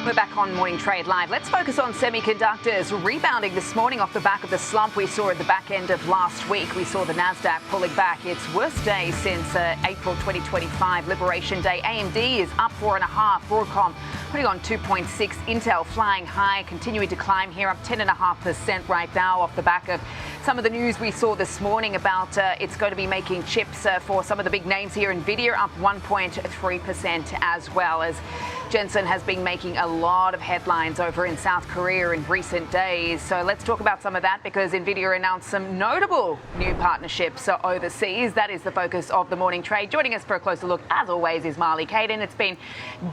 We're back on Morning Trade Live. Let's focus on semiconductors rebounding this morning off the back of the slump we saw at the back end of last week. We saw the Nasdaq pulling back its worst day since April 2025, Liberation Day. AMD is up 4.5%. Broadcom putting on 2.6%. Intel flying high, continuing to climb here, up 10.5% right now off the back of some of the news we saw this morning about it's going to be making chips for some of the big names here. Nvidia up 1.3% as well, as Jensen has been making a lot of headlines over in South Korea in recent days. So let's talk about some of that, because Nvidia announced some notable new partnerships overseas. That is the focus of the morning trade. Joining us for a closer look, as always, is Marley Kayden. It's been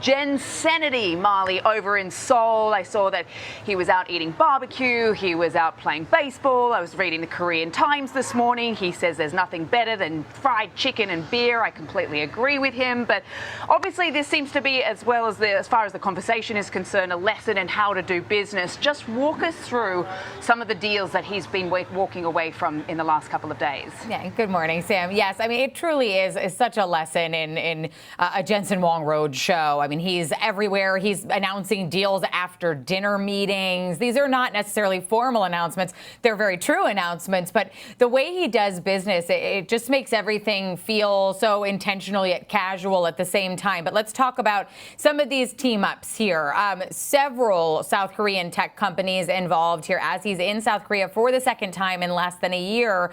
Jensenity, Marley, over in Seoul. I saw that he was out eating barbecue. He was out playing baseball. I was reading the Korean Times this morning. He says there's nothing better than fried chicken and beer. I completely agree with him. But obviously this seems to be, as far as the conversation is concerned, a lesson in how to do business. Just walk us through some of the deals that he's been walking away from in the last couple of days. Yeah, good morning, Sam. Yes, I mean, it truly is such a lesson in a Jensen Huang road show. I mean, he's everywhere. He's announcing deals after dinner meetings. These are not necessarily formal announcements. They're very true announcements, but the way he does business, it just makes everything feel so intentionally yet casual at the same time. But let's talk about some of these team ups here. Several South Korean tech companies involved here, as he's in South Korea for the second time in less than a year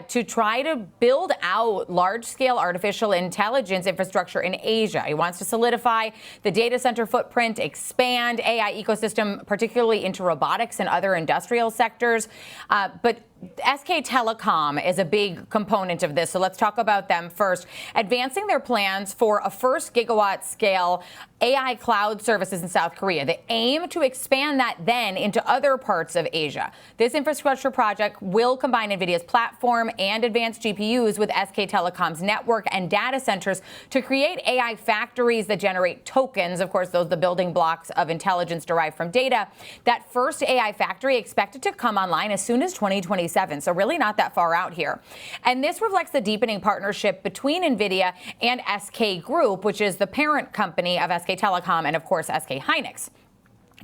to try to build out large-scale artificial intelligence infrastructure in Asia. He wants to solidify the data center footprint, expand AI ecosystem, particularly into robotics and other industrial sectors. But SK Telecom is a big component of this, so let's talk about them first. Advancing their plans for a first gigawatt scale AI cloud services in South Korea. They aim to expand that then into other parts of Asia. This infrastructure project will combine NVIDIA's platform and advanced GPUs with SK Telecom's network and data centers to create AI factories that generate tokens. Of course, those are the building blocks of intelligence derived from data. That first AI factory expected to come online as soon as 2027, so really not that far out here. And this reflects the deepening partnership between NVIDIA and SK Group, which is the parent company of SK Telecom and, of course, SK Hynix.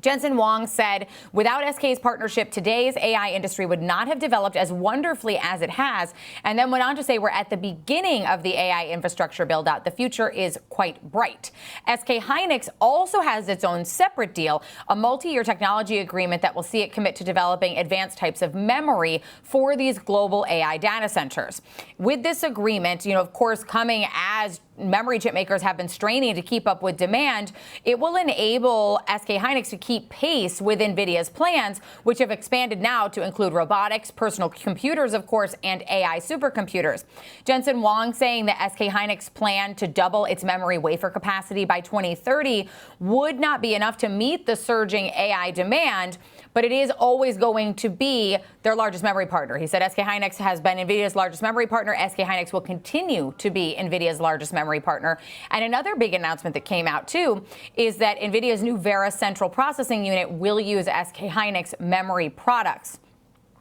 Jensen Huang said without SK's partnership, today's AI industry would not have developed as wonderfully as it has, and then went on to say we're at the beginning of the AI infrastructure build-out. The future is quite bright. SK Hynix also has its own separate deal, a multi-year technology agreement that will see it commit to developing advanced types of memory for these global AI data centers. With this agreement, of course, coming as memory chip makers have been straining to keep up with demand, it will enable SK Hynix to keep pace with NVIDIA's plans, which have expanded now to include robotics, personal computers, of course, and AI supercomputers. Jensen Huang saying that SK Hynix plan to double its memory wafer capacity by 2030 would not be enough to meet the surging AI demand, but it is always going to be their largest memory partner. He said SK Hynix has been NVIDIA's largest memory partner. SK Hynix will continue to be NVIDIA's largest memory partner. And another big announcement that came out, too, is that NVIDIA's new Vera central processing unit will use SK Hynix memory products.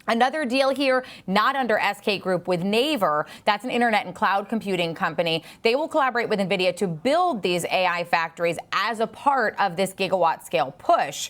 Another deal here, not under SK Group, with Naver. That's an internet and cloud computing company. They will collaborate with NVIDIA to build these AI factories as a part of this gigawatt scale push.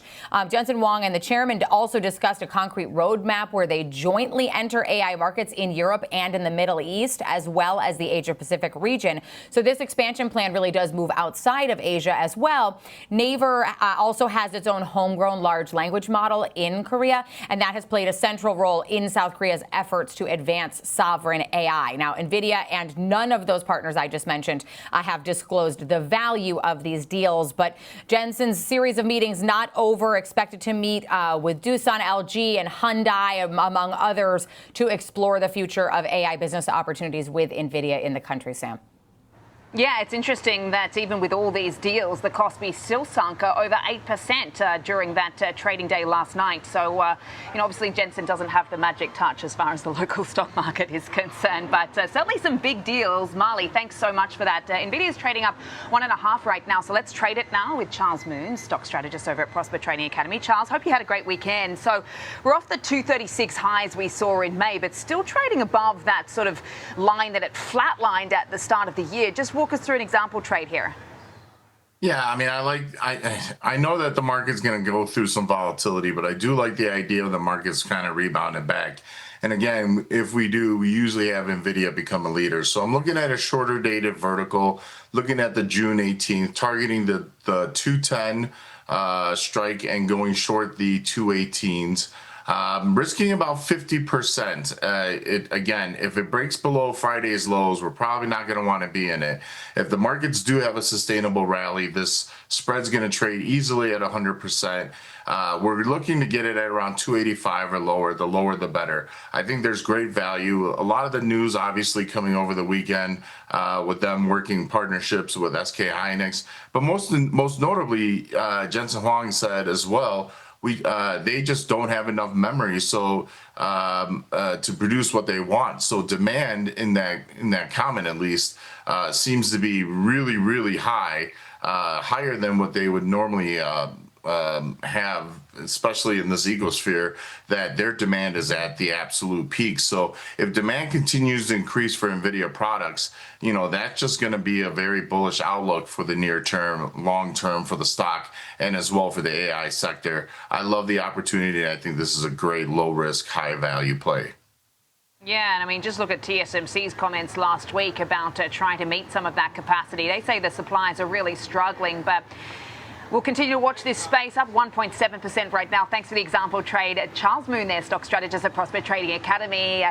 Jensen Huang and the chairman also discussed a concrete roadmap where they jointly enter AI markets in Europe and in the Middle East, as well as the Asia Pacific region. So this expansion plan really does move outside of Asia as well. Naver also has its own homegrown large language model in Korea, and that has played a central role in South Korea's efforts to advance sovereign AI. Now, NVIDIA and none of those partners I just mentioned have disclosed the value of these deals, but Jensen's series of meetings not over, expected to meet with Doosan, LG, and Hyundai, among others, to explore the future of AI business opportunities with NVIDIA in the country, Sam. Yeah, it's interesting that even with all these deals, the Kospi still sunk over 8% during that trading day last night. So, obviously Jensen doesn't have the magic touch as far as the local stock market is concerned, but certainly some big deals. Marley, thanks so much for that. Nvidia is trading up 1.5 right now. So let's trade it now with Charles Moon, stock strategist over at Prosper Trading Academy. Charles, hope you had a great weekend. So we're off the 236 highs we saw in May, but still trading above that sort of line that it flatlined at the start of the year. Just walk us through an example trade here. Yeah, I mean, I know that the market's going to go through some volatility, but I do like the idea of the market's kind of rebounding back. And again, if we do, we usually have Nvidia become a leader. So I'm looking at a shorter dated vertical, looking at the June 18th, targeting the 210 strike and going short the 218s. Risking about 50%. Again, if it breaks below Friday's lows, we're probably not going to want to be in it. If the markets do have a sustainable rally, this spread's going to trade easily at 100%. We're looking to get it at around 285 or lower. The lower, the better. I think there's great value. A lot of the news, obviously, coming over the weekend with them working partnerships with SK Hynix, but most notably, Jensen Huang said as well, they just don't have enough memory to produce what they want. So demand in that comment at least seems to be really high, higher than what they would normally have, especially in this ecosphere, that their demand is at the absolute peak. So if demand continues to increase for Nvidia products, that's just going to be a very bullish outlook for the near term, long term for the stock, and as well for the AI sector. I love the opportunity. I think this is a great low risk, high value play. Yeah, and I mean, just look at TSMC's comments last week about trying to meet some of that capacity. They say the suppliers are really struggling, but we'll continue to watch this space, up 1.7% right now. Thanks for the example trade. Charles Moon there, stock strategist at Prosper Trading Academy.